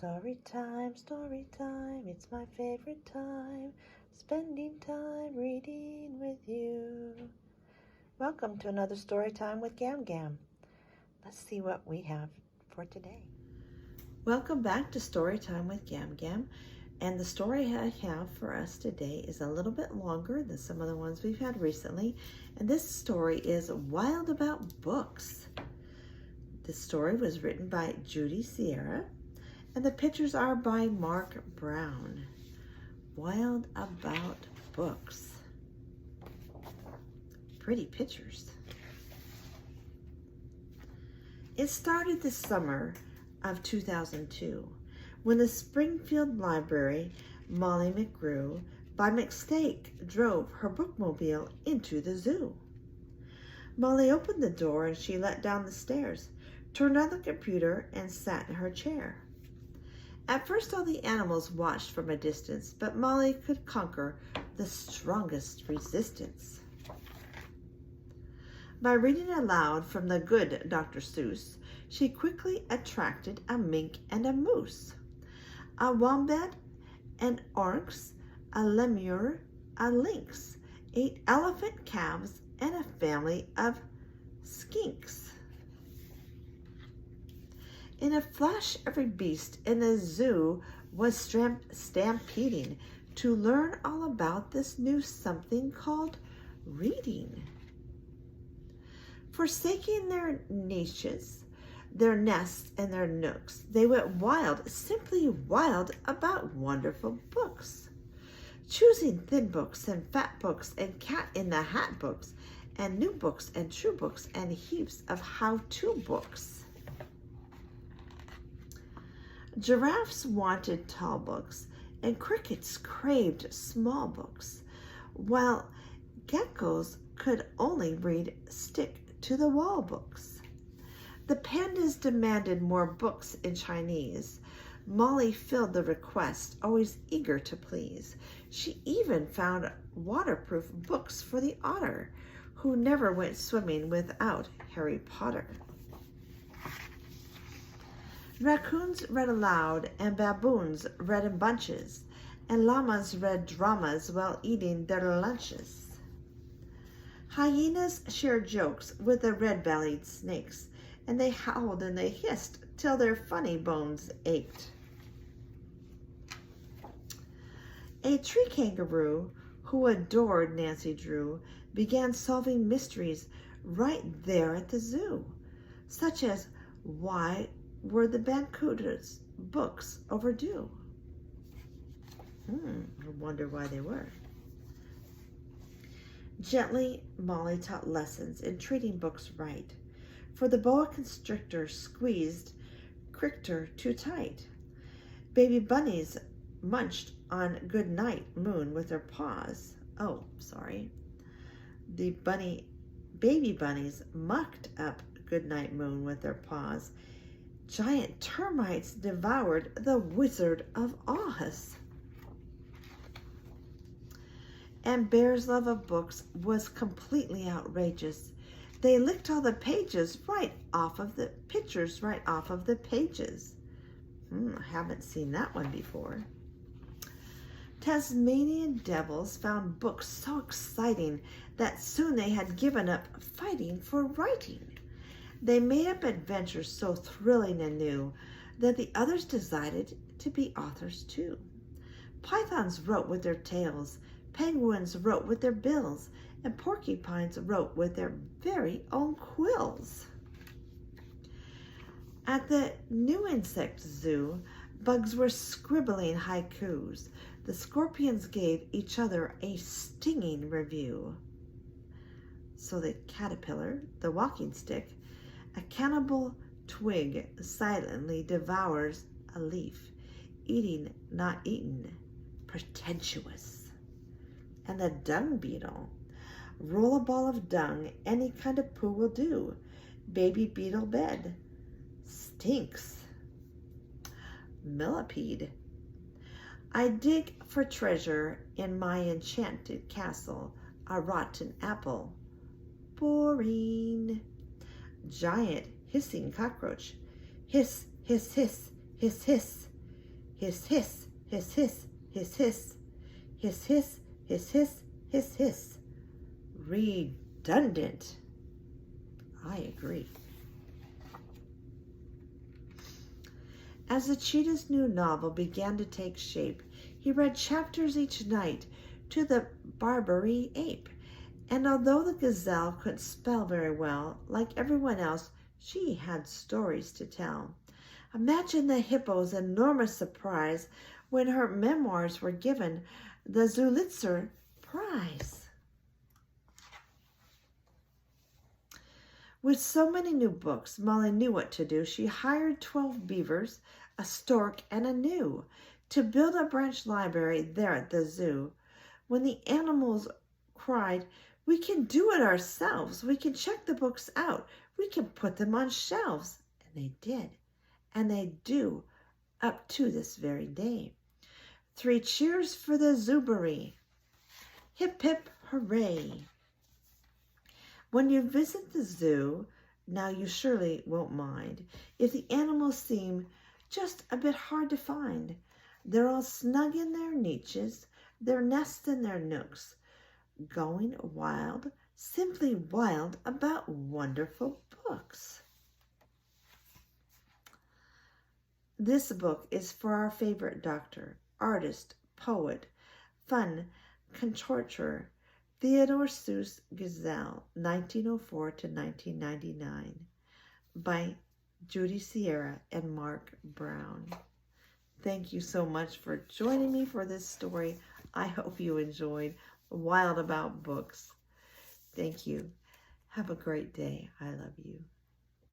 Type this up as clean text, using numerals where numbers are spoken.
Story time, it's my favorite time, spending time reading with you. Welcome to another story time with GamGam. Let's see what we have for today. Welcome back to Story Time with GamGam. And the story I have for us today is a little bit longer than some of the ones we've had recently. And this story is Wild About Books. This story was written by Judy Sierra, and the pictures are by Mark Brown. Wild About Books. Pretty pictures. It started the summer of 2002 when the Springfield Library, Molly McGrew, by mistake drove her bookmobile into the zoo. Molly opened the door and she let down the stairs, turned on the computer, and sat in her chair. At first, all the animals watched from a distance, but Molly could conquer the strongest resistance. By reading aloud from the good Dr. Seuss, she quickly attracted a mink and a moose, a wombat, an oryx, a lemur, a lynx, 8 elephant calves, and a family of skinks. In a flash, every beast in the zoo was stampeding to learn all about this new something called reading. Forsaking their niches, their nests, and their nooks, they went wild, simply wild about wonderful books. Choosing thin books and fat books and cat-in-the-hat books and new books and true books and heaps of how-to books. Giraffes wanted tall books, and crickets craved small books, while geckos could only read stick-to-the-wall books. The pandas demanded more books in Chinese. Molly filled the request, always eager to please. She even found waterproof books for the otter, who never went swimming without Harry Potter. Raccoons read aloud, and baboons read in bunches, and llamas read dramas while eating their lunches. Hyenas shared jokes with the red-bellied snakes, and they howled and they hissed till their funny bones ached. A tree kangaroo, who adored Nancy Drew, began solving mysteries right there at the zoo, such as why were the Bancuda's books overdue? I wonder why they were. Gently, Molly taught lessons in treating books right, for the boa constrictor cricked her too tight. Baby bunnies munched on Goodnight Moon with their paws. The baby bunnies mucked up Goodnight Moon with their paws. Giant termites devoured the Wizard of Oz. And Bear's love of books was completely outrageous. They licked all the pages right off of the pictures right off of the pages. I haven't seen that one before. Tasmanian devils found books so exciting that soon they had given up fighting for writing. They made up adventures so thrilling and new that the others decided to be authors too. Pythons wrote with their tails, penguins wrote with their bills, and porcupines wrote with their very own quills. At the new insect zoo, bugs were scribbling haikus. The scorpions gave each other a stinging review. So the caterpillar, the walking stick, a cannibal twig silently devours a leaf, eating, not eaten, pretentious. And the dung beetle, roll a ball of dung, any kind of poo will do. Baby beetle bed, stinks. Millipede, I dig for treasure in my enchanted castle, a rotten apple, boring. Giant hissing cockroach, hiss, hiss, hiss, hiss, hiss, Hiss, hiss, hiss, hiss, hiss, hiss. Hiss, hiss, hiss, hiss, hiss, hiss. Redundant. I agree. As the cheetah's new novel began to take shape, he read chapters each night to the Barbary ape. And although the gazelle couldn't spell very well, like everyone else, she had stories to tell. Imagine the hippo's enormous surprise when her memoirs were given the Zulitzer Prize. With so many new books, Molly knew what to do. She hired 12 beavers, a stork, and a gnu to build a branch library there at the zoo. When the animals cried, "We can do it ourselves. We can check the books out. We can put them on shelves." And they did. And they do up to this very day. 3 cheers for the Zoobery. Hip, hip, hooray. When you visit the zoo, now you surely won't mind if the animals seem just a bit hard to find. They're all snug in their niches, their nests and their nooks, going wild, simply wild about wonderful books. This book is for our favorite doctor, artist, poet, fun contorter, Theodore Seuss Gazelle, 1904 to 1999, by Judy Sierra and Mark Brown. Thank you so much for joining me for this story. I hope you enjoyed Wild About Books. Thank you. Have a great day. I love you.